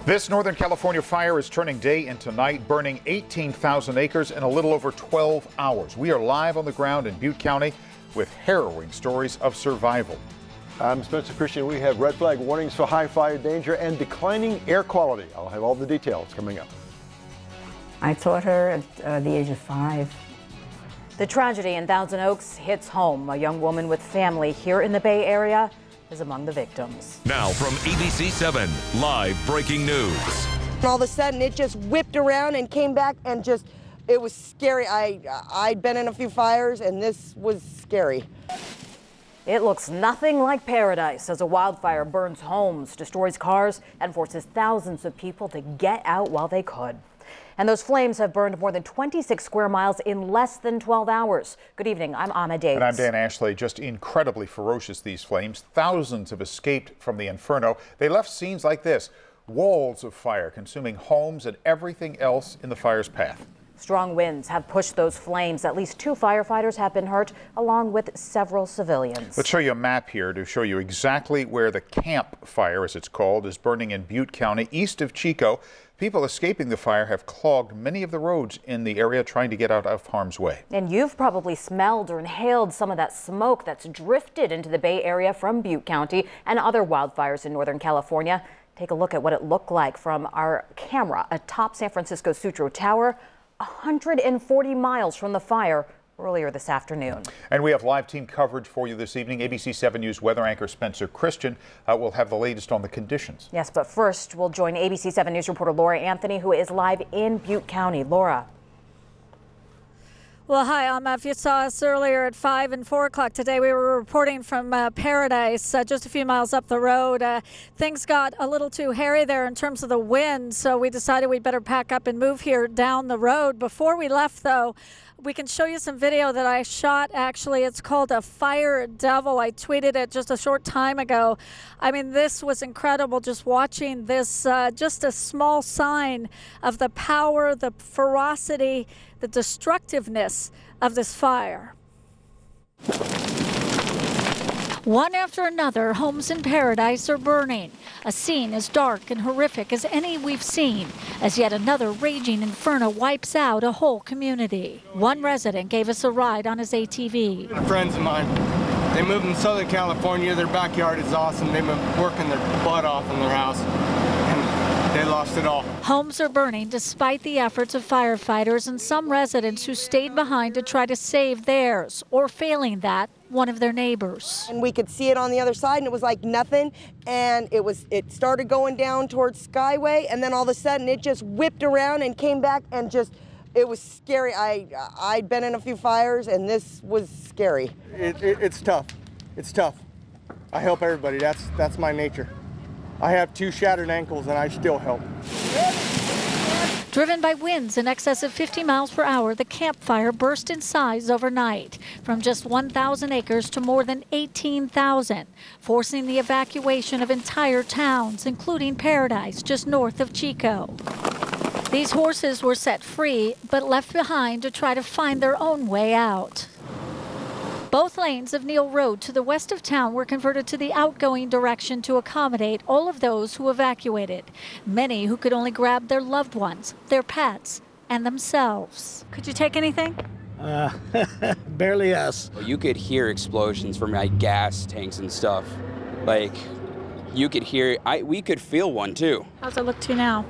This Northern California fire is turning day into night, burning 18,000 acres in a little over 12 hours. We are live on the ground in Butte County with harrowing stories of survival. I'm Spencer Christian. We have red flag warnings for high fire danger and declining air quality. I'll have all the details coming up. I taught her at the age of 5. The tragedy in Thousand Oaks hits home. A young woman with family here in the Bay Area is among the victims. Now from ABC7, live breaking news. All of a sudden it just whipped around and came back and just, it was scary. I'd been in a few fires and this was scary. It looks nothing like paradise as a wildfire burns homes, destroys cars, and forces thousands of people to get out while they could. And those flames have burned more than 26 square miles in less than 12 hours. Good evening, I'm Amma Davis. And I'm Dan Ashley. Just incredibly ferocious, these flames. Thousands have escaped from the inferno. They left scenes like this, walls of fire consuming homes and everything else in the fire's path. Strong winds have pushed those flames. At least 2 firefighters have been hurt, along with several civilians. Let's show you a map here to show you exactly where the Camp Fire, as it's called, is burning in Butte County, east of Chico. People escaping the fire have clogged many of the roads in the area trying to get out of harm's way. And you've probably smelled or inhaled some of that smoke that's drifted into the Bay Area from Butte County and other wildfires in Northern California. Take a look at what it looked like from our camera atop San Francisco Sutro Tower, 140 miles from the fire earlier this afternoon. And we have live team coverage for you this evening. ABC7 News weather anchor Spencer Christian will have the latest on the conditions. Yes, but first we'll join ABC7 News reporter Laura Anthony, who is live in Butte County. Laura. Well, hi, Alma. If you saw us earlier at 5 and 4 o'clock today, we were reporting from Paradise, just a few miles up the road. Things got a little too hairy there in terms of the wind, so we decided we'd better pack up and move here down the road. Before we left, though, we can show you some video that I shot, actually. It's called a Fire Devil. I tweeted it just a short time ago. I mean, this was incredible, just watching this, just a small sign of the power, the ferocity, the destructiveness of this fire. One after another, homes in Paradise are burning. A scene as dark and horrific as any we've seen, as yet another raging inferno wipes out a whole community. One resident gave us a ride on his ATV. Friends of mine, they moved in Southern California. Their backyard is awesome. They've been working their butt off in their house, and they lost it all. Homes are burning despite the efforts of firefighters and some residents who stayed behind to try to save theirs, or failing that, one of their neighbors. And we could see it on the other side and it was like nothing, and it started going down towards Skyway, and then all of a sudden it just whipped around and came back and just, it was scary. I'd been in a few fires and this was scary. It's tough. It's tough. I help everybody. That's my nature. I have 2 shattered ankles and I still help. Driven by winds in excess of 50 miles per hour, the Camp Fire burst in size overnight, from just 1,000 acres to more than 18,000, forcing the evacuation of entire towns, including Paradise, just north of Chico. These horses were set free, but left behind to try to find their own way out. Both lanes of Neal Road to the west of town were converted to the outgoing direction to accommodate all of those who evacuated, many who could only grab their loved ones, their pets, and themselves. Could you take anything? Barely us. You could hear explosions from like gas tanks and stuff. Like, you could hear, we could feel one too. How's it look to you now?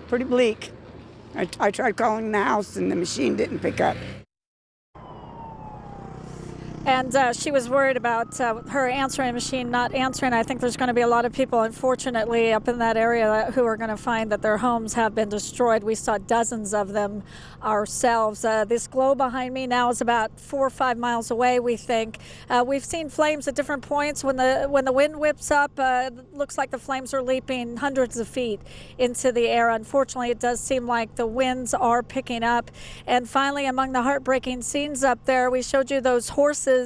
Pretty bleak. I tried calling the house and the machine didn't pick up. And she was worried about her answering machine not answering. I think there's going to be a lot of people, unfortunately, up in that area who are going to find that their homes have been destroyed. We saw dozens of them ourselves. This glow behind me now is about 4 or 5 miles away, we think. We've seen flames at different points. When the wind whips up, it looks like the flames are leaping hundreds of feet into the air. Unfortunately, it does seem like the winds are picking up. And finally, among the heartbreaking scenes up there, we showed you those horses.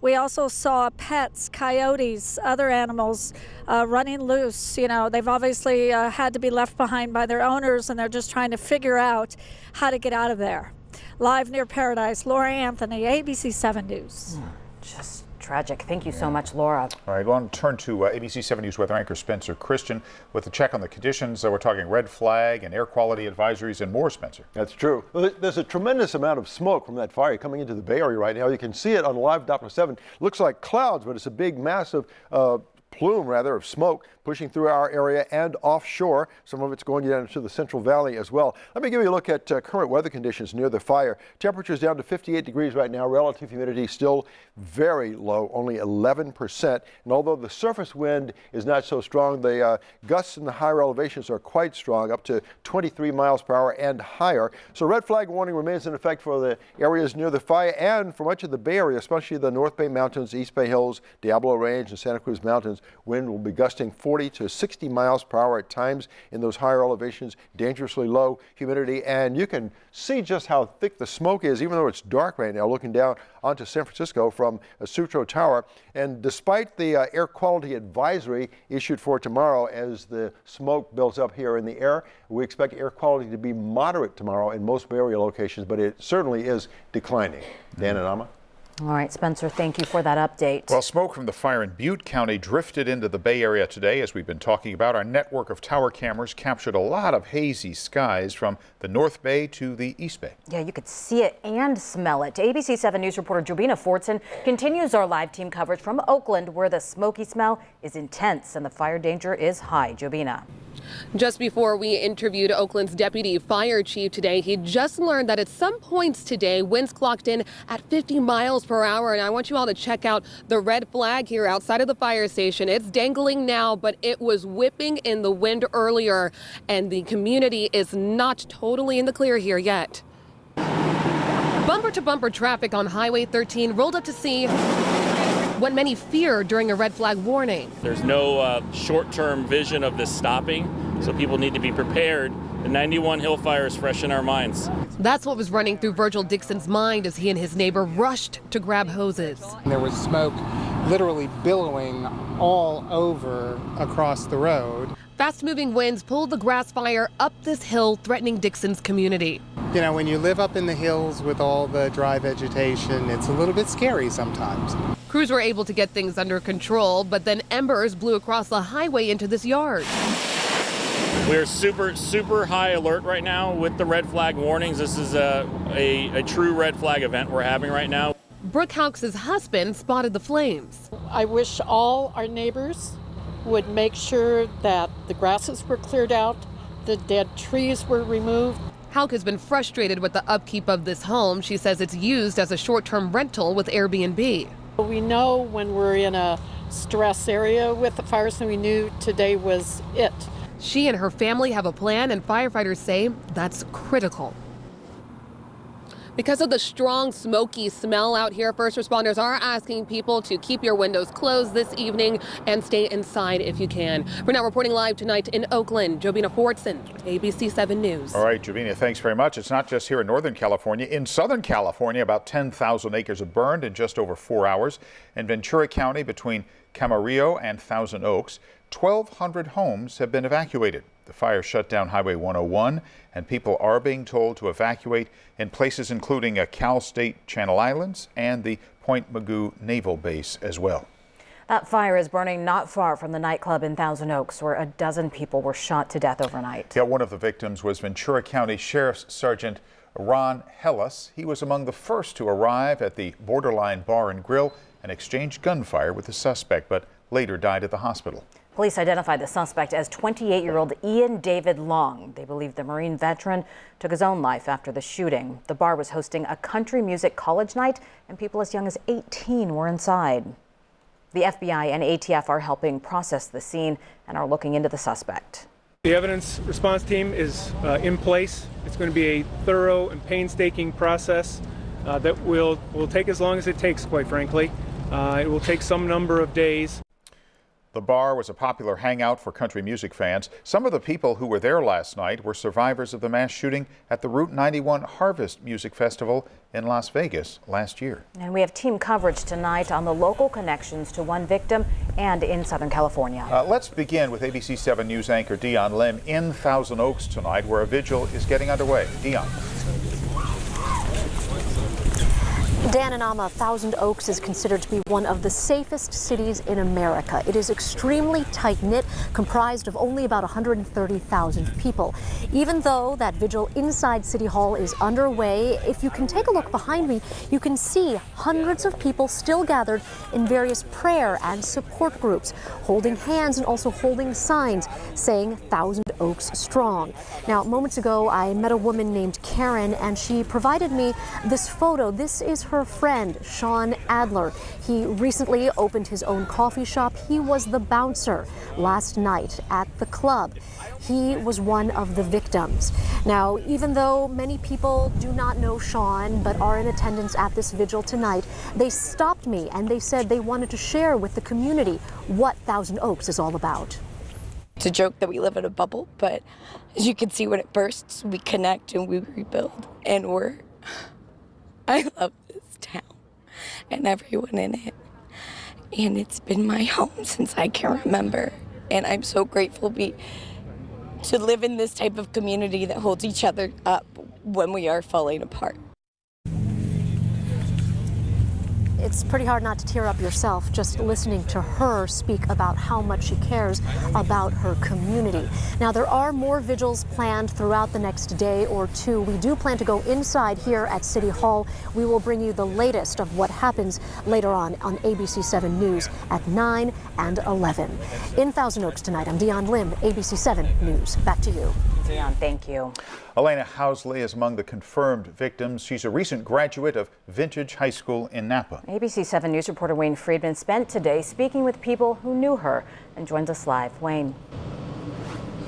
We also saw pets, coyotes, other animals running loose. You know, they've obviously had to be left behind by their owners, and they're just trying to figure out how to get out of there. Live near Paradise, Laura Anthony, ABC7 News. Just Tragic. Thank you so much, Laura. All right, I want to turn to ABC7 News weather anchor Spencer Christian with a check on the conditions. We're talking red flag and air quality advisories and more, Spencer. That's true. Well, there's a tremendous amount of smoke from that fire coming into the Bay Area right now. You can see it on Live Doppler 7. Looks like clouds, but it's a big, massive plume, rather, of smoke pushing through our area and offshore. Some of it's going down into the Central Valley as well. Let me give you a look at current weather conditions near the fire. Temperatures down to 58 degrees right now. Relative humidity still very low, only 11%. And although the surface wind is not so strong, the gusts in the higher elevations are quite strong, up to 23 miles per hour and higher. So red flag warning remains in effect for the areas near the fire and for much of the Bay Area, especially the North Bay Mountains, East Bay Hills, Diablo Range, and Santa Cruz Mountains. Wind will be gusting 40 to 60 miles per hour at times in those higher elevations, dangerously low humidity, and you can see just how thick the smoke is, even though it's dark right now, looking down onto San Francisco from Sutro Tower. And despite the air quality advisory issued for tomorrow, as the smoke builds up here in the air, we expect air quality to be moderate tomorrow in most Bay Area locations, but it certainly is declining. Dan and Amma? All right, Spencer, thank you for that update. Well, smoke from the fire in Butte County drifted into the Bay Area today. As we've been talking about, our network of tower cameras captured a lot of hazy skies from the North Bay to the East Bay. Yeah, you could see it and smell it. ABC7 News reporter Jobina Fortson continues our live team coverage from Oakland, where the smoky smell is intense and the fire danger is high. Jobina. Just before we interviewed Oakland's deputy fire chief today, he just learned that at some points today, winds clocked in at 50 miles per hour. And I want you all to check out the red flag here outside of the fire station. It's dangling now, but it was whipping in the wind earlier. And the community is not totally in the clear here yet. Bumper to bumper traffic on Highway 13 rolled up to see what many fear during a red flag warning. There's no short-term vision of this stopping, so people need to be prepared. The 91 Hill fire is fresh in our minds. That's what was running through Virgil Dixon's mind as he and his neighbor rushed to grab hoses. There was smoke literally billowing all over across the road. Fast-moving winds pulled the grass fire up this hill, threatening Dixon's community. You know, when you live up in the hills with all the dry vegetation, it's a little bit scary sometimes. Crews were able to get things under control, but then embers blew across the highway into this yard. We're super high alert right now with the red flag warnings. This is a true red flag event we're having right now. Brooke Houx's husband spotted the flames. I wish all our neighbors would make sure that the grasses were cleared out, the dead trees were removed. Houck has been frustrated with the upkeep of this home. She says it's used as a short-term rental with Airbnb. We know when we're in a stress area with the fires, and we knew today was it. She and her family have a plan, and firefighters say that's critical. Because of the strong smoky smell out here, first responders are asking people to keep your windows closed this evening and stay inside if you can. We're now reporting live tonight in Oakland. Jobina Fortson, ABC7 News. All right, Jobina, thanks very much. It's not just here in Northern California. In Southern California, about 10,000 acres have burned in just over 4 hours. In Ventura County, between Camarillo and Thousand Oaks, 1,200 homes have been evacuated. The fire shut down Highway 101, and people are being told to evacuate in places including Cal State Channel Islands and the Point Mugu Naval Base as well. That fire is burning not far from the nightclub in Thousand Oaks, where a dozen people were shot to death overnight. Yeah, one of the victims was Ventura County Sheriff's Sergeant Ron Hellas. He was among the first to arrive at the Borderline Bar and Grill and exchanged gunfire with the suspect, but later died at the hospital. Police identified the suspect as 28-year-old Ian David Long. They believe the Marine veteran took his own life after the shooting. The bar was hosting a country music college night, and people as young as 18 were inside. The FBI and ATF are helping process the scene and are looking into the suspect. The evidence response team is in place. It's going to be a thorough and painstaking process that will take as long as it takes, quite frankly. It will take some number of days. The bar was a popular hangout for country music fans. Some of the people who were there last night were survivors of the mass shooting at the Route 91 Harvest Music Festival in Las Vegas last year. And we have team coverage tonight on the local connections to one victim and in Southern California. Let's begin with ABC7 News anchor Dion Lim in Thousand Oaks tonight, where a vigil is getting underway. Dion. Dan and Amma, Thousand Oaks is considered to be one of the safest cities in America. It is extremely tight-knit, comprised of only about 130,000 people. Even though that vigil inside City Hall is underway, if you can take a look behind me, you can see hundreds of people still gathered in various prayer and support groups, holding hands and also holding signs saying Thousand Oaks strong. Now, moments ago, I met a woman named Karen, and she provided me this photo. This is her friend, Sean Adler. He recently opened his own coffee shop. He was the bouncer last night at the club. He was one of the victims. Now, even though many people do not know Sean but are in attendance at this vigil tonight, they stopped me and they said they wanted to share with the community what Thousand Oaks is all about. It's a joke that we live in a bubble, but as you can see, when it bursts, we connect and we rebuild. And I love this town and everyone in it. And it's been my home since I can remember. And I'm so grateful to live in this type of community that holds each other up when we are falling apart. It's pretty hard not to tear up yourself just listening to her speak about how much she cares about her community. Now, there are more vigils planned throughout the next day or two. We do plan to go inside here at City Hall. We will bring you the latest of what happens later on ABC7 News at 9 and 11. In Thousand Oaks tonight, I'm Dion Lim, ABC7 News. Back to you. Dion, thank you. Elena Housley is among the confirmed victims. She's a recent graduate of Vigil High School in Napa. ABC7 News reporter Wayne Friedman spent today speaking with people who knew her and joins us live. Wayne.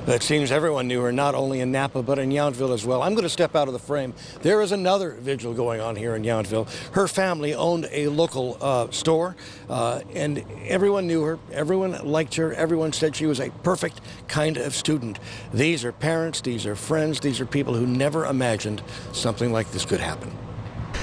It seems everyone knew her, not only in Napa, but in Yountville as well. I'm going to step out of the frame. There is another vigil going on here in Yountville. Her family owned a local store, and everyone knew her. Everyone liked her. Everyone said she was a perfect kind of student. These are parents. These are friends. These are people who never imagined something like this could happen.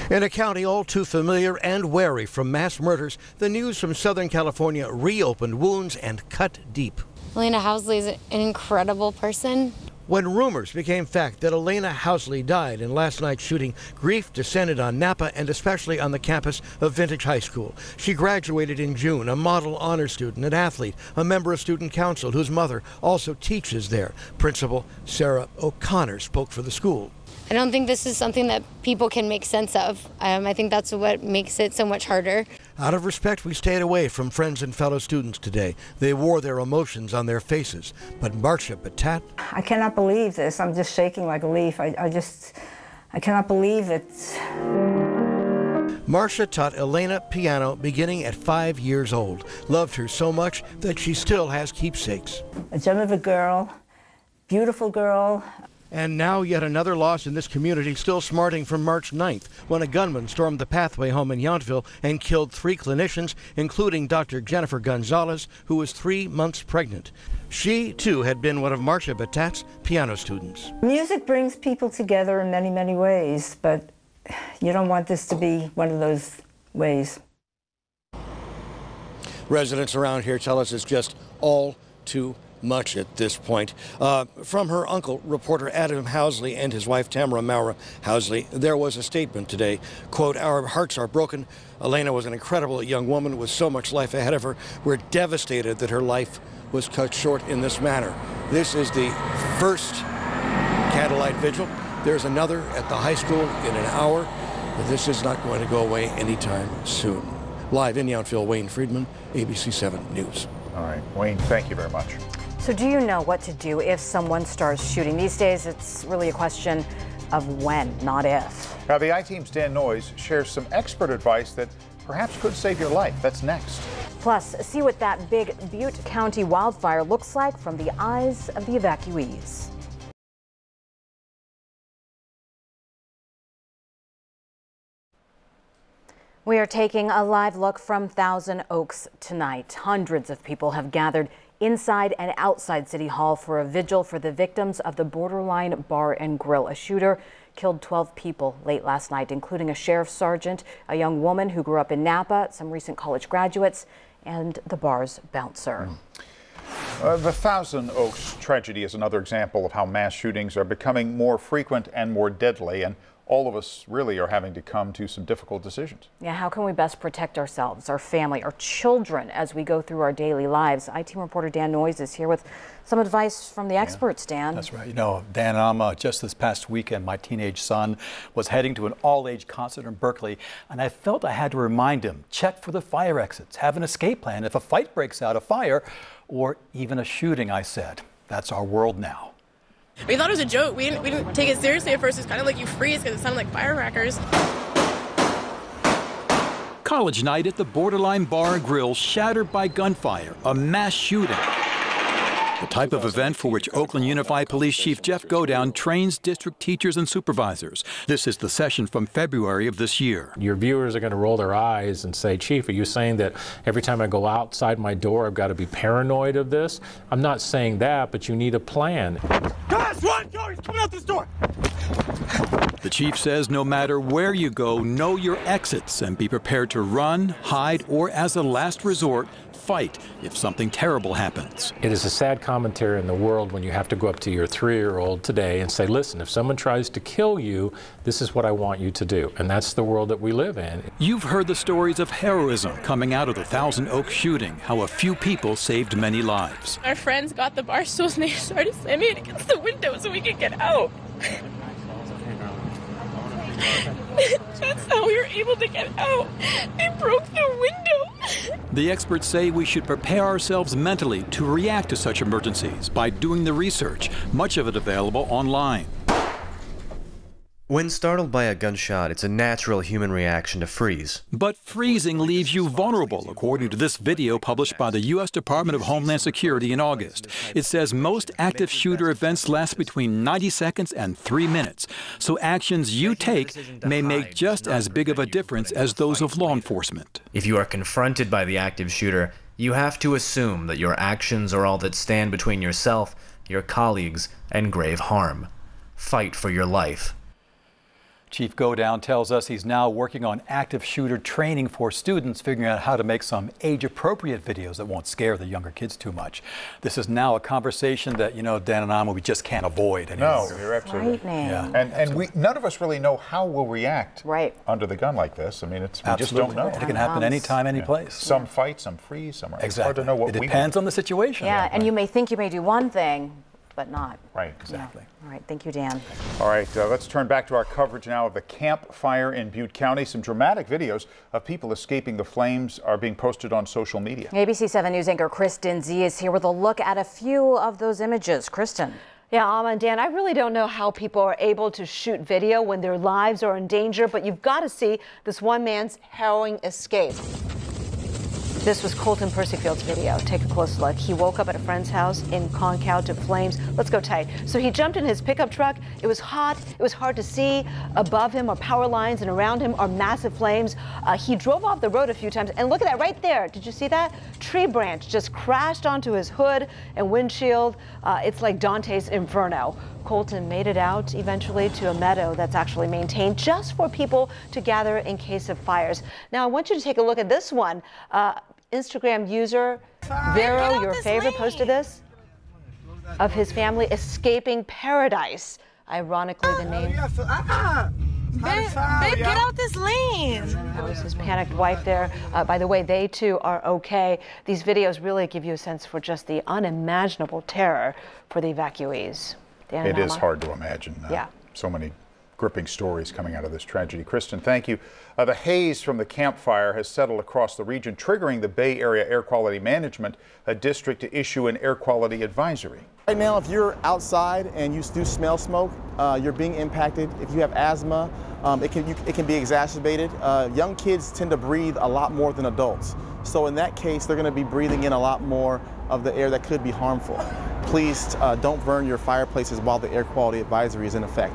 In a county all too familiar and wary from mass murders, the news from Southern California reopened wounds and cut deep. Elena Housley is an incredible person. When rumors became fact that Elena Housley died in last night's shooting, grief descended on Napa and especially on the campus of Vigil High School. She graduated in June, a model honor student, an athlete, a member of student council whose mother also teaches there. Principal Sarah O'Connor spoke for the school. I don't think this is something that people can make sense of. I think that's what makes it so much harder. Out of respect, we stayed away from friends and fellow students today. They wore their emotions on their faces. But Marcia Batat... I cannot believe this. I'm just shaking like a leaf. I cannot believe it. Marcia taught Elena piano beginning at 5 years old. Loved her so much that she still has keepsakes. A gem of a girl, beautiful girl. And now yet another loss in this community, still smarting from March 9th, when a gunman stormed the Pathway home in Yountville and killed 3 clinicians, including Dr. Jennifer Gonzalez, who was 3 months pregnant. She, too, had been one of Marcia Batat's piano students. Music brings people together in many, many ways, but you don't want this to be one of those ways. Residents around here tell us it's just all too much at this point. From her uncle, reporter Adam Housley, and his wife Tamara Maura Housley, there was a statement today. Quote, "Our hearts are broken. Elena was an incredible young woman with so much life ahead of her. We're devastated that her life was cut short in this manner." This is the first candlelight vigil. There's another at the high school in an hour, but this is not going to go away anytime soon. Live in Yountville, Wayne Friedman, ABC7 News. All right, Wayne, thank you very much. So do you know what to do if someone starts shooting? These days, it's really a question of when, not if. Now, the I-Team's Dan Noyes shares some expert advice that perhaps could save your life. That's next. Plus, see what that big Butte County wildfire looks like from the eyes of the evacuees. We are taking a live look from Thousand Oaks tonight. Hundreds of people have gathered inside and outside City Hall for a vigil for the victims of the Borderline Bar and Grill. A shooter killed 12 people late last night, including a sheriff's sergeant, a young woman who grew up in Napa, some recent college graduates, and the bar's bouncer. The Thousand Oaks tragedy is another example of how mass shootings are becoming more frequent and more deadly, and all of us really are having to come to some difficult decisions. Yeah, how can we best protect ourselves, our family, our children as we go through our daily lives? I-Team reporter Dan Noyes is here with some advice from the experts, Dan. That's right. You know, Dan and Alma, just this past weekend, my teenage son was heading to an all-age concert in Berkeley, and I felt I had to remind him, check for the fire exits, have an escape plan if a fight breaks out, a fire, or even a shooting, I said. That's our world now. We thought it was a joke. We didn't take it seriously at first. It's kind of like you freeze because it sounded like firecrackers. College night at the Borderline Bar and Grill shattered by gunfire, a mass shooting. The type of event for which Oakland Unified Police Chief Jeff Godown trains district teachers and supervisors. This is the session from February of this year. Your viewers are going to roll their eyes and say, Chief, are you saying that every time I go outside my door, I've got to be paranoid of this? I'm not saying that, but you need a plan. Guys, run! Go! He's coming out this door! The chief says no matter where you go, know your exits and be prepared to run, hide, or as a last resort, fight if something terrible happens. It is a sad commentary in the world when you have to go up to your 3-year-old today and say, listen, if someone tries to kill you, this is what I want you to do. And that's the world that we live in. You've heard the stories of heroism coming out of the Thousand Oaks shooting, how a few people saved many lives. Our friends got the bar stools and they started slamming it against the window so we could get out. That's how we were able to get out. They broke the window. The experts say we should prepare ourselves mentally to react to such emergencies by doing the research, much of it available online. When startled by a gunshot, it's a natural human reaction to freeze. But freezing leaves you vulnerable, according to this video published by the U.S. Department of Homeland Security in August. It says most active shooter events last between 90 seconds and 3 minutes. So actions you take may make just as big of a difference as those of law enforcement. If you are confronted by the active shooter, you have to assume that your actions are all that stand between yourself, your colleagues, and grave harm. Fight for your life. Chief Godown tells us he's now working on active shooter training for students, figuring out how to make some age-appropriate videos that won't scare the younger kids too much. This is now a conversation that, you know, Dan and Alma, we just can't avoid anymore. No, you're absolutely frightening. Yeah. And none of us really know how we'll react under the gun like this. I mean, we just don't know. It can happen anytime, any place. Some fight, some freeze, some exactly. It's hard to know what it depends on the situation. Yeah, and you may think you may do one thing, but not. Right, exactly. Yeah. All right, thank you, Dan. All right, let's turn back to our coverage now of the Camp Fire in Butte County. Some dramatic videos of people escaping the flames are being posted on social media. ABC7 News anchor Kristen Z is here with a look at a few of those images. Kristen. Yeah, Alma and Dan, I really don't know how people are able to shoot video when their lives are in danger, but you've got to see this one man's harrowing escape. This was Colton Percyfield's video. Take a close look. He woke up at a friend's house in Concow to flames. Let's go tight. So he jumped in his pickup truck. It was hot. It was hard to see. Above him are power lines and around him are massive flames. He drove off the road a few times. And look at that right there. Did you see that? Tree branch just crashed onto his hood and windshield. It's like Dante's Inferno. Colton made it out eventually to a meadow that's actually maintained just for people to gather in case of fires. Now, I want you to take a look at this one. Instagram user Vero, your favorite, posted this of his family escaping paradise. Ironically, the name. Babe, get out this lane. That was his panicked wife there. By the way, they too are okay. These videos really give you a sense for just the unimaginable terror for the evacuees. Dan It and is Alma. hard to imagine. Yeah. So many gripping stories coming out of this tragedy. Kristen, thank you. The haze from the campfire has settled across the region, triggering the Bay Area Air Quality Management District to issue an air quality advisory. Right now, if you're outside and you do smell smoke, you're being impacted. If you have asthma, it can be exacerbated. Young kids tend to breathe a lot more than adults. So in that case, they're going to be breathing in a lot more of the air that could be harmful. Please don't burn your fireplaces while the air quality advisory is in effect.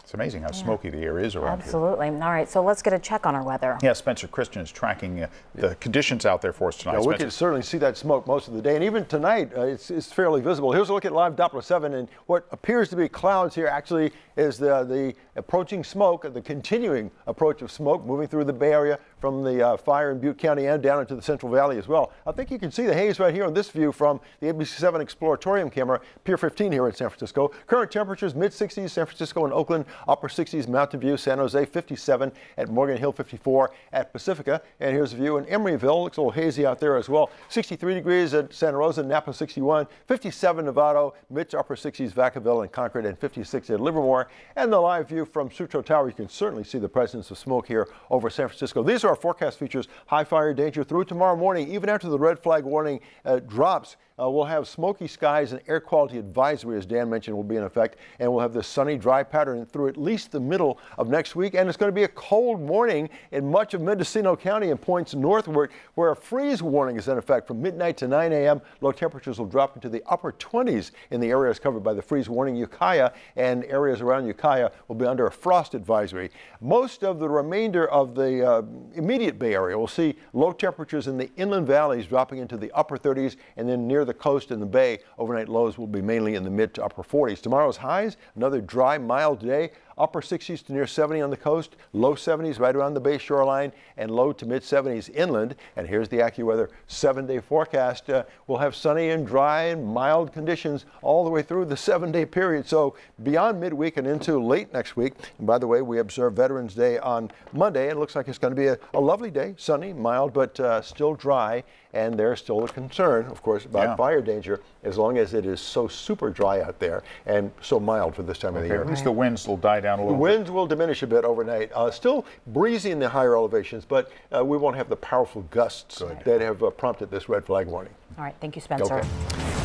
It's amazing how smoky the air is around Absolutely. All right, so let's get a check on our weather. here. Yeah, Spencer Christian is tracking the conditions out there for us tonight. Yeah, we can certainly see that smoke most of the day, and even tonight it's fairly visible. Here's a look at live Doppler 7, and what appears to be clouds here actually is the approaching smoke, the continuing approach of smoke moving through the Bay Area from the fire in Butte County and down into the Central Valley as well. I think you can see the haze right here on this view from the ABC7 Exploratorium camera, Pier 15 here in San Francisco. Current temperatures mid-60s, San Francisco and Oakland, upper 60s, Mountain View, San Jose 57, at Morgan Hill 54, at Pacifica. And here's a view in Emeryville. Looks a little hazy out there as well. 63 degrees at Santa Rosa, Napa 61, 57 Novato, mid to upper 60s Vacaville and Concord, and 56 at Livermore. And the live view from Sutro Tower, you can certainly see the presence of smoke here over San Francisco. These are our forecast features. High fire danger through tomorrow morning. Even after the red flag warning drops, we'll have smoky skies and air quality advisory, as Dan mentioned, will be in effect. And we'll have this sunny, dry pattern through at least the middle of next week. And it's going to be a cold morning in much of Mendocino County and points northward, where a freeze warning is in effect from midnight to 9 a.m. Low temperatures will drop into the upper 20s in the areas covered by the freeze warning. Ukiah and areas around Ukiah will be under a frost advisory. Most of the remainder of the immediate Bay Area will see low temperatures in the inland valleys dropping into the upper 30s, and then near the coast and the bay, overnight lows will be mainly in the mid to upper 40s. Tomorrow's highs, another dry, mild day. Upper 60s to near 70 on the coast, low 70s right around the bay shoreline, and low to mid 70s inland. And here's the AccuWeather 7-day forecast. We'll have sunny and dry and mild conditions all the way through the 7-day period. So beyond midweek and into late next week. And by the way, we observe Veterans Day on Monday. It looks like it's going to be a lovely day, sunny, mild, but still dry. And there's still a concern, of course, about fire danger, as long as it is so super dry out there and so mild for this time of the year. At least the winds will die down a little bit. The winds will diminish a bit overnight. Still breezy in the higher elevations, but we won't have the powerful gusts that have prompted this red flag warning. All right, thank you, Spencer. Okay.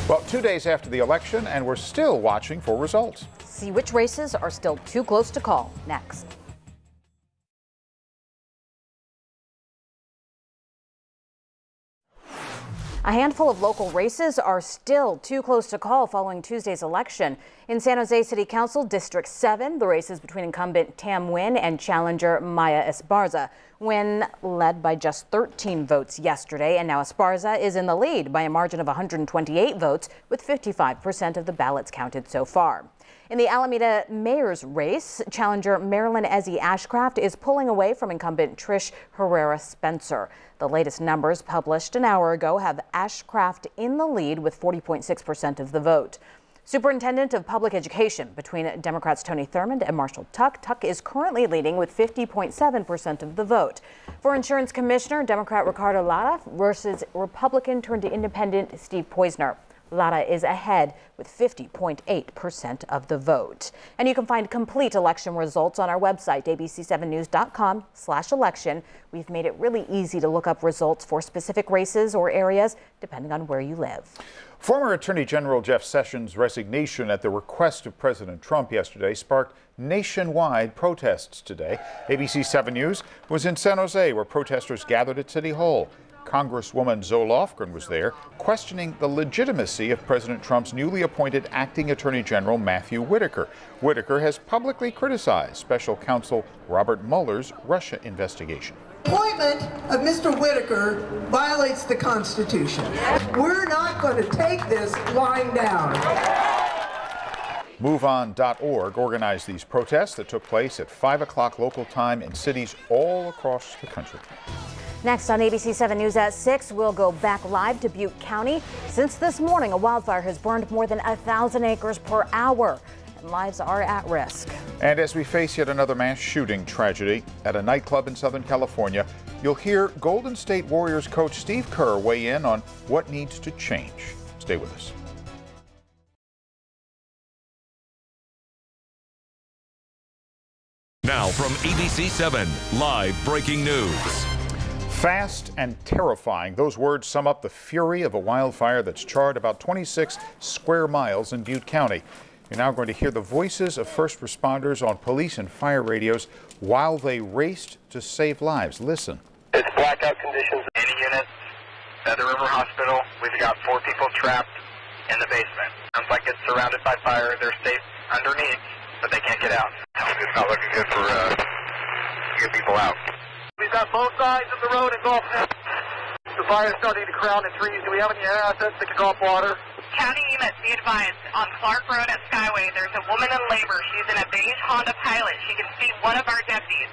Well, 2 days after the election, and we're still watching for results. See which races are still too close to call next. A handful of local races are still too close to call following Tuesday's election. In San Jose City Council District 7, the race is between incumbent Tam Nguyen and challenger Maya Esparza. Nguyen led by just 13 votes yesterday, and now Esparza is in the lead by a margin of 128 votes, with 55% of the ballots counted so far. In the Alameda mayor's race, challenger Marilyn Ezzy Ashcraft is pulling away from incumbent Trish Herrera Spencer. The latest numbers published an hour ago have Ashcraft in the lead with 40.6% of the vote. Superintendent of Public Education between Democrats Tony Thurmond and Marshall Tuck. Tuck is currently leading with 50.7% of the vote. For Insurance Commissioner, Democrat Ricardo Lara versus Republican turned independent Steve Poizner. Lara is ahead with 50.8% of the vote. And you can find complete election results on our website, abc7news.com/election. We've made it really easy to look up results for specific races or areas, depending on where you live. Former Attorney General Jeff Sessions' resignation at the request of President Trump yesterday sparked nationwide protests today. ABC7 News was in San Jose, where protesters gathered at City Hall. Congresswoman Zoe Lofgren was there, questioning the legitimacy of President Trump's newly appointed acting Attorney General Matthew Whitaker. Whitaker has publicly criticized Special Counsel Robert Mueller's Russia investigation. The appointment of Mr. Whitaker violates the Constitution. We're not going to take this lying down. MoveOn.org organized these protests that took place at 5 o'clock local time in cities all across the country. Next on ABC7 News at 6, we'll go back live to Butte County. Since this morning, a wildfire has burned more than 1,000 acres per hour, and lives are at risk. And as we face yet another mass shooting tragedy at a nightclub in Southern California, you'll hear Golden State Warriors coach Steve Kerr weigh in on what needs to change. Stay with us. Now from ABC7, live breaking news. Fast and terrifying. Those words sum up the fury of a wildfire that's charred about 26 square miles in Butte County. You're now going to hear the voices of first responders on police and fire radios while they raced to save lives. Listen. It's blackout conditions. Any units at the River Hospital. We've got 4 people trapped in the basement. Sounds like it's surrounded by fire. They're safe underneath, but they can't get out. It's not looking good for get people out. We've got both sides of the road engulfed. The fire is starting to crown in trees. Do we have any air assets that can draw up water? County units, be advised, on Clark Road at Skyway, there's a woman in labor. She's in a beige Honda Pilot. She can see one of our deputies.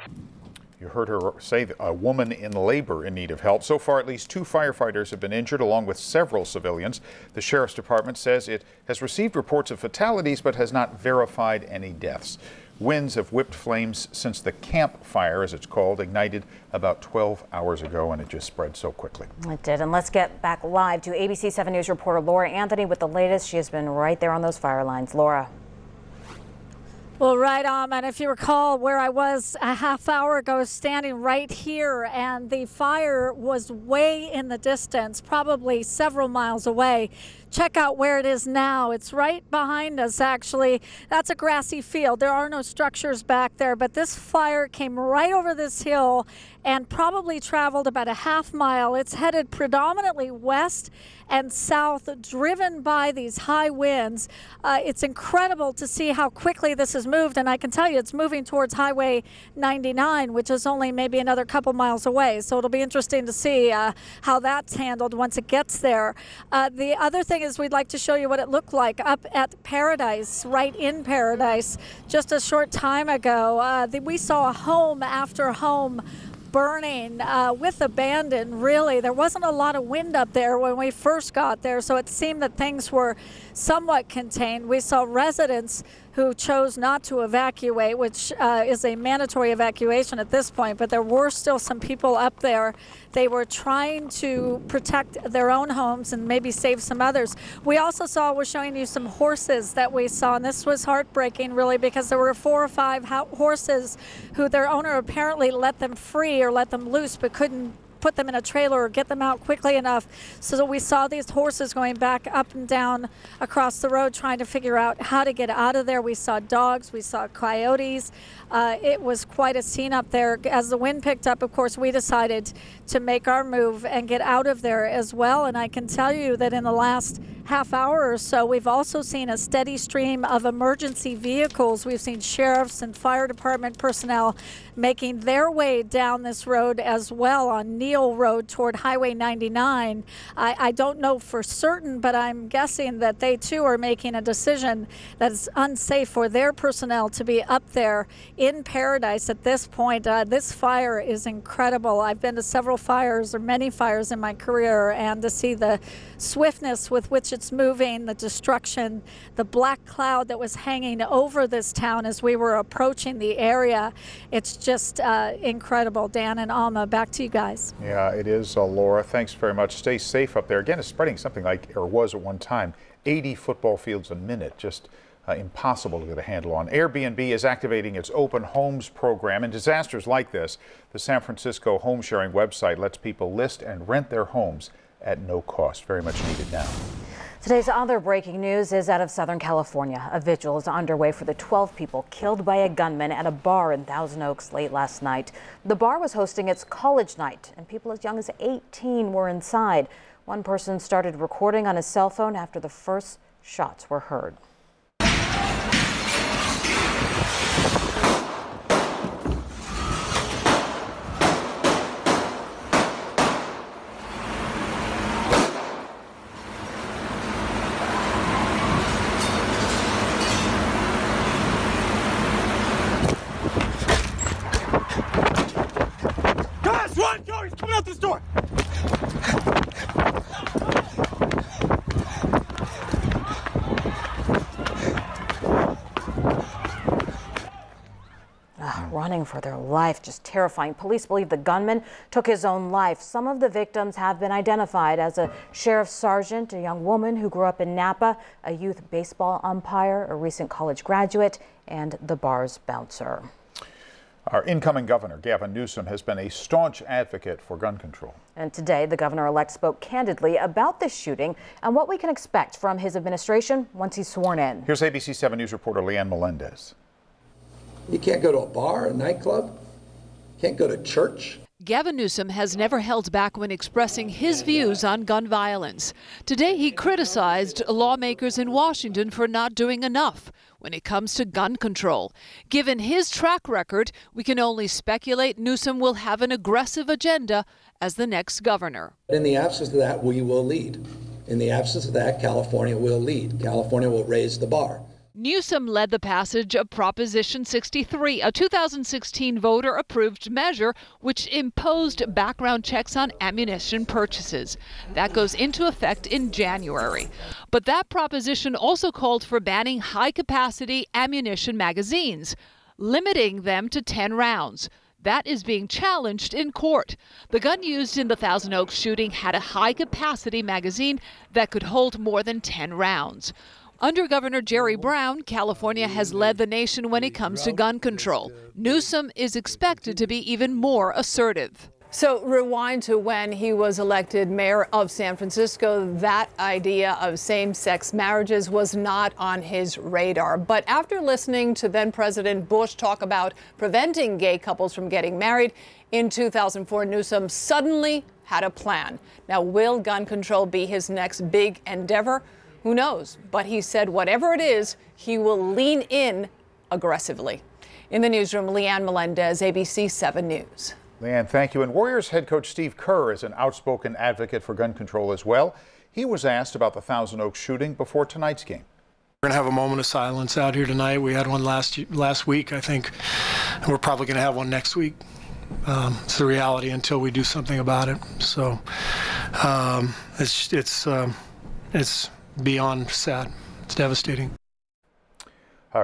You heard her say a woman in labor in need of help. So far, at least 2 firefighters have been injured, along with several civilians. The Sheriff's Department says it has received reports of fatalities, but has not verified any deaths. Winds have whipped flames since the camp fire, as it's called, ignited about 12 hours ago, and it just spread so quickly. It did. And let's get back live to ABC7 News reporter Laura Anthony with the latest. She has been right there on those fire lines. Laura. Well, right on. And if you recall where I was a half hour ago, standing right here, and the fire was way in the distance, probably several miles away. Check out where it is now. It's right behind us, actually. That's a grassy field. There are no structures back there, but this fire came right over this hill and probably traveled about a half mile. It's headed predominantly west and south, driven by these high winds. It's incredible to see how quickly this has moved, and I can tell you it's moving towards Highway 99, which is only maybe another couple miles away. So it'll be interesting to see how that's handled once it gets there. The other thing is we'd like to show you what it looked like up at Paradise, right in Paradise. Just a short time ago, we saw a home after home burning with abandon. Really, there wasn't a lot of wind up there when we first got there, so it seemed that things were somewhat contained. We saw residents who chose not to evacuate, which is a mandatory evacuation at this point, but there were still some people up there. They were trying to protect their own homes and maybe save some others. We also saw, we're showing you some horses that we saw, and this was heartbreaking really, because there were 4 or 5 horses who their owner apparently let them free or let them loose, but couldn't put them in a trailer or get them out quickly enough. So we saw these horses going back up and down across the road trying to figure out how to get out of there. We saw dogs, we saw coyotes. It was quite a scene up there. As the wind picked up, of course, we decided to make our move and get out of there as well. And I can tell you that in the last half hour or so, we've also seen a steady stream of emergency vehicles. We've seen sheriffs and fire department personnel making their way down this road as well on Neal Road toward Highway 99. I don't know for certain, but I'm guessing that they too are making a decision that it's unsafe for their personnel to be up there in Paradise at this point. This fire is incredible. I've been to several fires, or many fires in my career, and to see the swiftness with which it's moving, the destruction, the black cloud that was hanging over this town as we were approaching the area. It's just incredible. Dan and Alma, back to you guys. Yeah, it is, Laura. Thanks very much. Stay safe up there. Again, it's spreading something like, or was at one time, 80 football fields a minute. Just impossible to get a handle on. Airbnb is activating its open homes program. In disasters like this, the San Francisco home sharing website lets people list and rent their homes at no cost. Very much needed now. Today's other breaking news is out of Southern California. A vigil is underway for the 12 people killed by a gunman at a bar in Thousand Oaks late last night. The bar was hosting its college night, and people as young as 18 were inside. One person started recording on his cell phone after the first shots were heard. Run! Go! He's coming out this door! Running for their life, just terrifying. Police believe the gunman took his own life. Some of the victims have been identified as a sheriff's sergeant, a young woman who grew up in Napa, a youth baseball umpire, a recent college graduate, and the bar's bouncer. Our incoming governor, Gavin Newsom, has been a staunch advocate for gun control. And today, the governor-elect spoke candidly about this shooting and what we can expect from his administration once he's sworn in. Here's ABC7 News reporter Leanne Melendez. You can't go to a bar, a nightclub, can't go to church. Gavin Newsom has never held back when expressing his views on gun violence. Today he criticized lawmakers in Washington for not doing enough when it comes to gun control. Given his track record, we can only speculate Newsom will have an aggressive agenda as the next governor. In the absence of that, we will lead. In the absence of that, California will lead. California will raise the bar. Newsom led the passage of Proposition 63, a 2016 voter-approved measure which imposed background checks on ammunition purchases. That goes into effect in January. But that proposition also called for banning high-capacity ammunition magazines, limiting them to 10 rounds. That is being challenged in court. The gun used in the Thousand Oaks shooting had a high-capacity magazine that could hold more than 10 rounds. Under Governor Jerry Brown, California has led the nation when it comes to gun control. Newsom is expected to be even more assertive. So rewind to when he was elected mayor of San Francisco. That idea of same-sex marriages was not on his radar. But after listening to then President Bush talk about preventing gay couples from getting married in 2004, Newsom suddenly had a plan. Now, will gun control be his next big endeavor? Who knows? But he said whatever it is, he will lean in aggressively. In the newsroom, Leanne Melendez, ABC7 News. Leanne, thank you. And Warriors head coach Steve Kerr is an outspoken advocate for gun control as well. He was asked about the Thousand Oaks shooting before tonight's game. We're going to have a moment of silence out here tonight. We had one last week, I think, and we're probably going to have one next week. It's the reality until we do something about it. So it's beyond sad. It's devastating.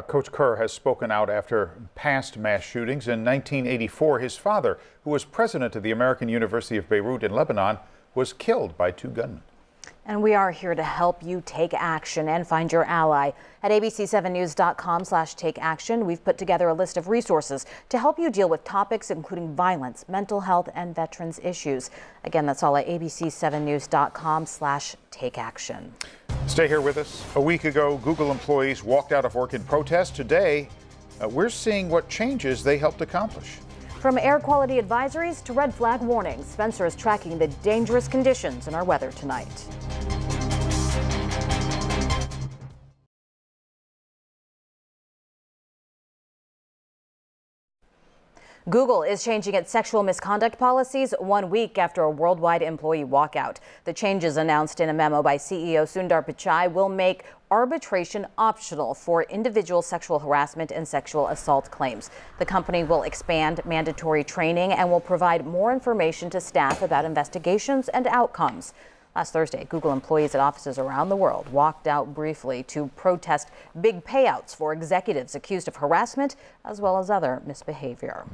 Coach Kerr has spoken out after past mass shootings. In 1984, his father, who was president of the American University of Beirut in Lebanon, was killed by 2 gunmen. And we are here to help you take action and find your ally. At abc7news.com/takeaction, we've put together a list of resources to help you deal with topics including violence, mental health, and veterans issues. Again, that's all at abc7news.com/takeaction. Stay here with us. A week ago, Google employees walked out of work in protest. Today, we're seeing what changes they helped accomplish. From air quality advisories to red flag warnings, Spencer is tracking the dangerous conditions in our weather tonight. Google is changing its sexual misconduct policies 1 week after a worldwide employee walkout. The changes announced in a memo by CEO Sundar Pichai will make arbitration optional for individual sexual harassment and sexual assault claims. The company will expand mandatory training and will provide more information to staff about investigations and outcomes. Last Thursday, Google employees at offices around the world walked out briefly to protest big payouts for executives accused of harassment as well as other misbehavior.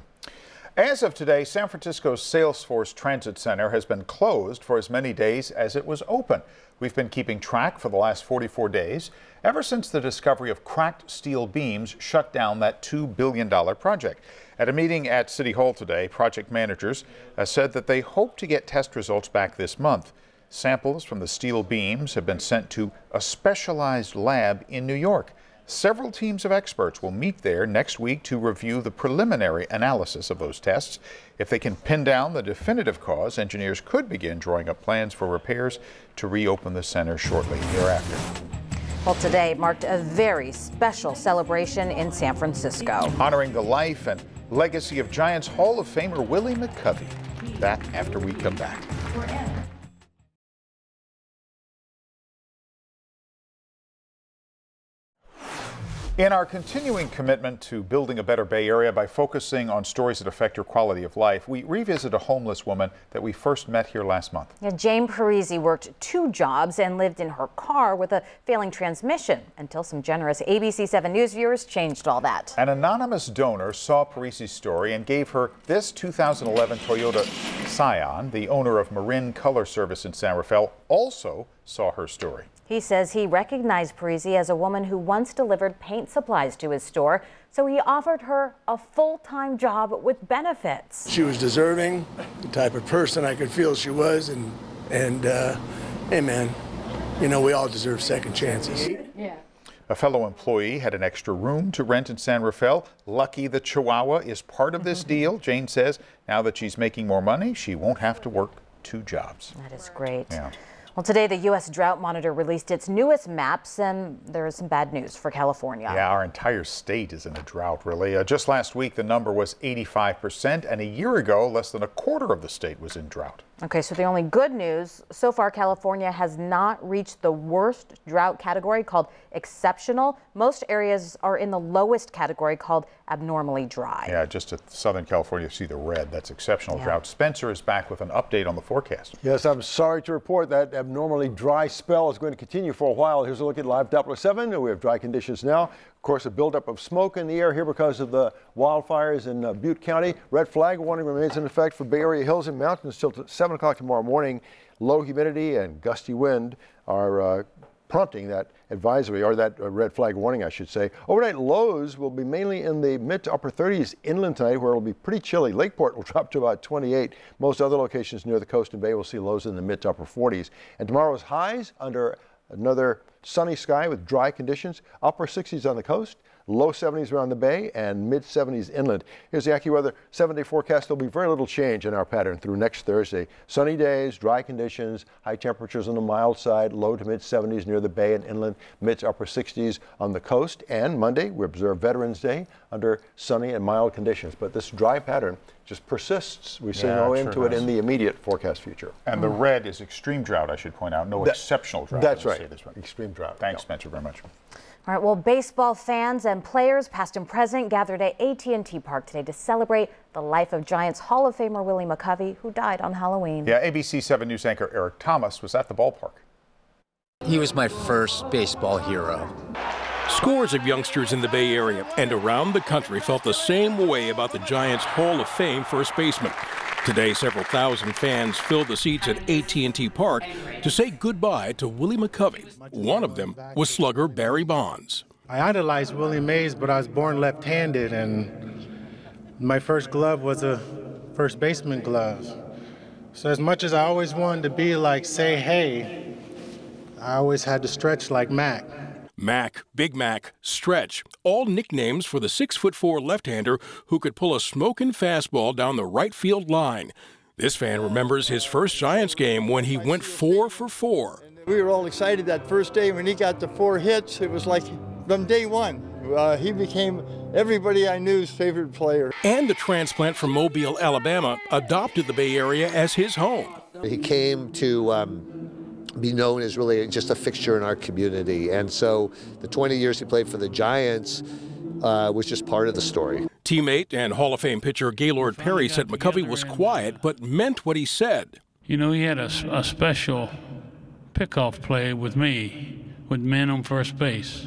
As of today, San Francisco's Salesforce Transit Center has been closed for as many days as it was open. We've been keeping track for the last 44 days, ever since the discovery of cracked steel beams shut down that $2 billion project. At a meeting at City Hall today, project managers said that they hope to get test results back this month. Samples from the steel beams have been sent to a specialized lab in New York. Several teams of experts will meet there next week to review the preliminary analysis of those tests. If they can pin down the definitive cause, engineers could begin drawing up plans for repairs to reopen the center shortly thereafter. Well, today marked a very special celebration in San Francisco, honoring the life and legacy of Giants Hall of Famer Willie McCovey. That after we come back. In our continuing commitment to building a better Bay Area by focusing on stories that affect your quality of life, we revisit a homeless woman that we first met here last month. Yeah, Jane Parisi worked 2 jobs and lived in her car with a failing transmission until some generous ABC7 News viewers changed all that. An anonymous donor saw Parisi's story and gave her this 2011 Toyota Scion. The owner of Marin Color Service in San Rafael also saw her story. He says he recognized Parisi as a woman who once delivered paint supplies to his store, so he offered her a full-time job with benefits. She was deserving, the type of person I could feel she was, and hey man, you know, we all deserve second chances. Yeah. A fellow employee had an extra room to rent in San Rafael. Lucky the Chihuahua is part of this deal. Jane says now that she's making more money, she won't have to work 2 jobs. That is great. Yeah. Well, today the U.S. Drought Monitor released its newest maps, and there is some bad news for California. Yeah, our entire state is in a drought, really. Just last week, the number was 85%, and a year ago, less than a quarter of the state was in drought. Okay, so the only good news, so far California has not reached the worst drought category called exceptional. Most areas are in the lowest category called abnormally dry. Yeah, just to Southern California, you see the red. That's exceptional drought. Spencer is back with an update on the forecast. Yes, I'm sorry to report that abnormally dry spell is going to continue for a while. Here's a look at live Doppler 7. We have dry conditions now. Of course, a buildup of smoke in the air here because of the wildfires in Butte County. Red flag warning remains in effect for Bay Area hills and mountains till 7 o'clock tomorrow morning. Low humidity and gusty wind are prompting that advisory, or that red flag warning, I should say. Overnight lows will be mainly in the mid to upper 30s inland tonight, where it'll be pretty chilly. Lakeport will drop to about 28. Most other locations near the coast and bay will see lows in the mid to upper 40s. And tomorrow's highs under another sunny sky with dry conditions, upper 60s on the coast, low 70s around the bay, and mid 70s inland. Here's the AccuWeather 7-day forecast. There'll be very little change in our pattern through next Thursday. Sunny days, dry conditions, high temperatures on the mild side, low to mid 70s near the bay and inland, mid to upper 60s on the coast. And Monday, we observe Veterans Day under sunny and mild conditions. But this dry pattern just persists. We see no end to it in the immediate forecast future. And the red is extreme drought, I should point out. No exceptional drought. That's right. Extreme drought. Thanks, Spencer, very much. All right, well, baseball fans and players, past and present, gathered at AT&T Park today to celebrate the life of Giants Hall of Famer Willie McCovey, who died on Halloween. Yeah, ABC7 News anchor Eric Thomas was at the ballpark. He was my first baseball hero. Scores of youngsters in the Bay Area and around the country felt the same way about the Giants Hall of Fame first baseman. Today, several thousand fans filled the seats at AT&T Park to say goodbye to Willie McCovey. One of them was slugger Barry Bonds. I idolized Willie Mays, but I was born left-handed, and my first glove was a first baseman glove. So as much as I always wanted to be like Say Hey, I always had to stretch like Mac. Mac, Big Mac, Stretch, all nicknames for the 6'4" left-hander who could pull a smoking fastball down the right field line. This fan remembers his first Giants game when he went 4 for 4. We were all excited that first day when he got the 4 hits. It was like from day one. He became everybody I knew's favorite player. And the transplant from Mobile, Alabama, adopted the Bay Area as his home. He came to be known as really just a fixture in our community. And so the 20 years he played for the Giants was just part of the story. Teammate and Hall of Fame pitcher Gaylord Perry said McCovey was quiet but meant what he said. You know, he had a special pickoff play with me, with men on first base.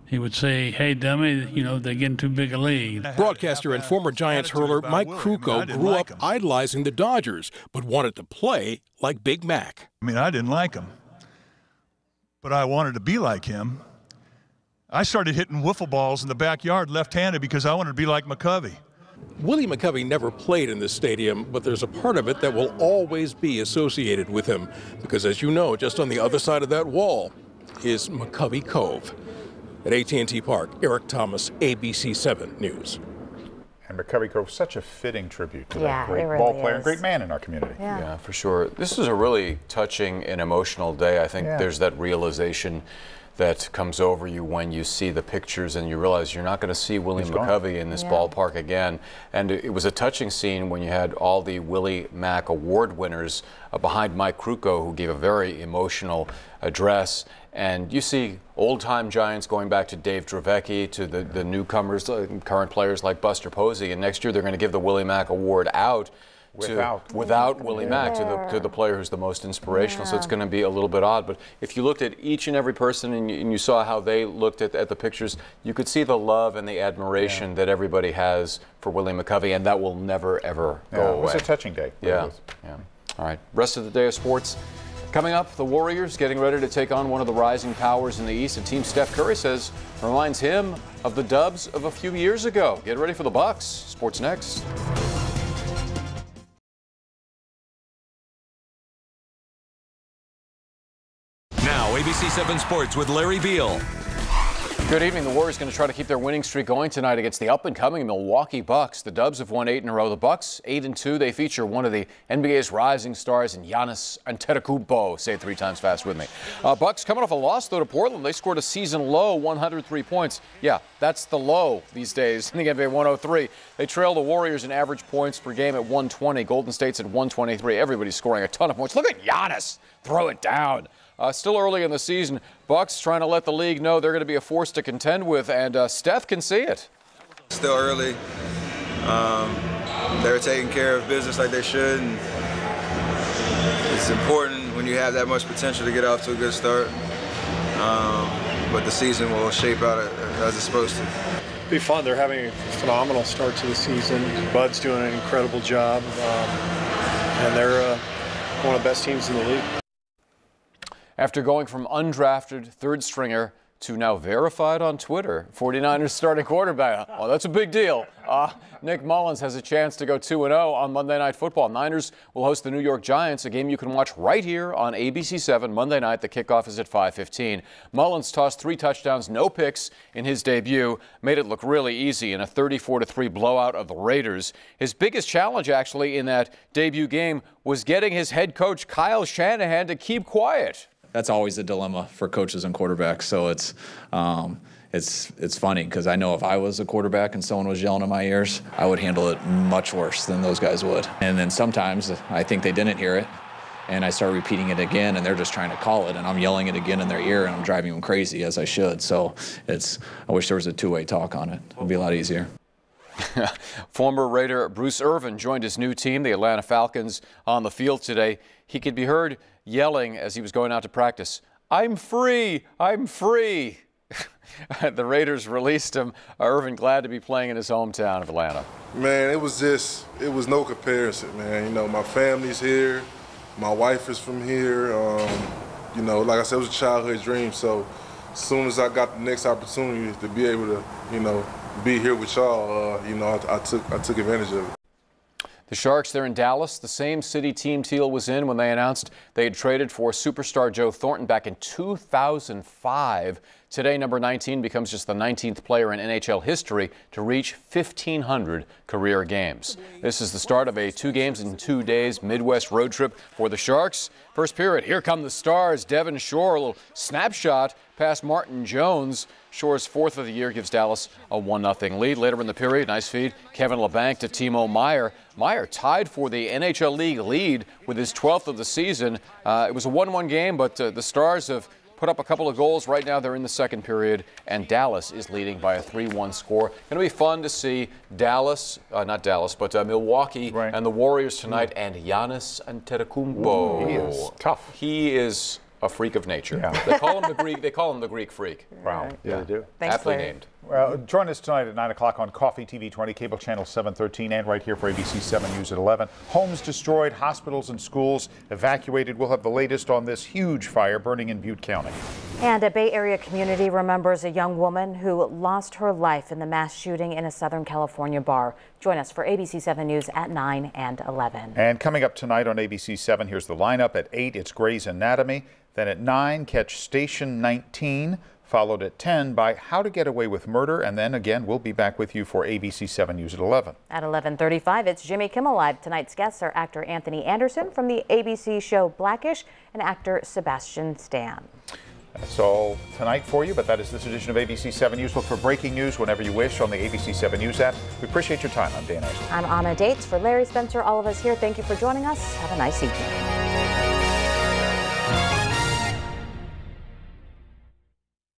He would say, hey, dummy, you know, they're getting too big a lead. Broadcaster and former Giants hurler Mike Krukow grew up idolizing the Dodgers, but wanted to play like Big Mac. I mean, I didn't like him, but I wanted to be like him. I started hitting wiffle balls in the backyard left-handed because I wanted to be like McCovey. Willie McCovey never played in this stadium, but there's a part of it that will always be associated with him, because as you know, just on the other side of that wall is McCovey Cove. At AT&T Park, Eric Thomas, ABC7 News. And McCovey Cove, such a fitting tribute to that great really ball player and great man in our community. Yeah, for sure. This is a really touching and emotional day. I think there's that realization that comes over you when you see the pictures and you realize you're not going to see Willie McCovey in this ballpark again. And it was a touching scene when you had all the Willie Mac Award winners behind Mike Krukow, who gave a very emotional address. And you see old-time Giants going back to Dave Dravecki, to the newcomers, current players like Buster Posey. And next year they're going to give the Willie Mac Award out without Willie Mack to the player who's the most inspirational. So it's going to be a little bit odd. But if you looked at each and every person and you saw how they looked at the pictures, you could see the love and the admiration that everybody has for Willie McCovey, and that will never, ever go away. It was a touching day. Yeah. All right. Rest of the day of sports. Coming up, the Warriors getting ready to take on one of the rising powers in the East, a team Steph Curry says reminds him of the Dubs of a few years ago. Get ready for the Bucks. Sports next. Now, ABC7 Sports with Larry Beal. Good evening. The Warriors going to try to keep their winning streak going tonight against the up-and-coming Milwaukee Bucks. The Dubs have won 8 in a row. The Bucks 8-2. They feature one of the NBA's rising stars in Giannis Antetokounmpo. Say it 3 times fast with me. Bucks coming off a loss, though, to Portland. They scored a season-low 103 points. Yeah, that's the low these days in the NBA, 103. They trail the Warriors in average points per game at 120. Golden State's at 123. Everybody's scoring a ton of points. Look at Giannis. Throw it down. Still early in the season, Bucks trying to let the league know they're going to be a force to contend with, and Steph can see it. Still early. They're taking care of business like they should, and it's important when you have that much potential to get off to a good start. But the season will shape out as it's supposed to. Be fun. They're having a phenomenal start to the season. Bud's doing an incredible job, and they're one of the best teams in the league. After going from undrafted third stringer to now verified on Twitter, 49ers starting quarterback. Oh, that's a big deal. Nick Mullins has a chance to go 2-0 on Monday Night Football. Niners will host the New York Giants, a game you can watch right here on ABC7 Monday night. The kickoff is at 5:15. Mullins tossed 3 touchdowns, no picks in his debut, made it look really easy in a 34-3 blowout of the Raiders. His biggest challenge, actually, in that debut game was getting his head coach, Kyle Shanahan, to keep quiet. That's always a dilemma for coaches and quarterbacks. So it's funny because I know if I was a quarterback and someone was yelling in my ears, I would handle it much worse than those guys would. And then sometimes I think they didn't hear it, and I start repeating it again, and they're just trying to call it, and I'm yelling it again in their ear, and I'm driving them crazy as I should. So I wish there was a two-way talk on it. It would be a lot easier. Former Raider Bruce Irvin joined his new team, the Atlanta Falcons, on the field today. He could be heard yelling as he was going out to practice, "I'm free! I'm free!" The Raiders released him. Irvin glad to be playing in his hometown of Atlanta. Man, it was no comparison, man. You know, my family's here. My wife is from here. You know, like I said, it was a childhood dream. So as soon as I got the next opportunity to be able to, you know, be here with y'all, you know, I took advantage of it. The Sharks, they're in Dallas, the same city Team Teal was in when they announced they had traded for superstar Joe Thornton back in 2005. Today, number 19 becomes just the 19th player in NHL history to reach 1,500 career games. This is the start of a 2 games in 2 days Midwest road trip for the Sharks. First period, here come the Stars. Devin Shore, a little snapshot past Martin Jones. Shore's 4th of the year gives Dallas a 1-0 lead. Later in the period, nice feed, Kevin LeBanc to Timo Meier. Meier tied for the NHL League lead with his 12th of the season. It was a 1-1 game, but the Stars have put up a couple of goals. Right now they're in the second period, and Dallas is leading by a 3-1 score. Going to be fun to see Milwaukee and the Warriors tonight, and Giannis Antetokounmpo. He is tough. He is a freak of nature. Yeah. They call him the Greek. They call him the Greek freak. Wow. Yeah, they do. Thanks, Aptly Larry. named. Well, join us tonight at 9 o'clock on Coffee TV 20, cable channel 713, and right here for ABC7 News at 11. Homes destroyed, hospitals and schools evacuated. We'll have the latest on this huge fire burning in Butte County. And a Bay Area community remembers a young woman who lost her life in the mass shooting in a Southern California bar. Join us for ABC7 News at 9 and 11. And coming up tonight on ABC7, here's the lineup. At 8, it's Grey's Anatomy. Then at 9, catch Station 19. Followed at 10 by How to Get Away with Murder, and then again we'll be back with you for ABC7 News at 11. At 11:35, it's Jimmy Kimmel Live. Tonight's guests are actor Anthony Anderson from the ABC show Blackish and actor Sebastian Stan. That's all tonight for you, but that is this edition of ABC7 News. Look for breaking news whenever you wish on the ABC7 News app. We appreciate your time. I'm Dan Ashley. I'm Anna Dates. For Larry Spencer, all of us here, thank you for joining us. Have a nice evening.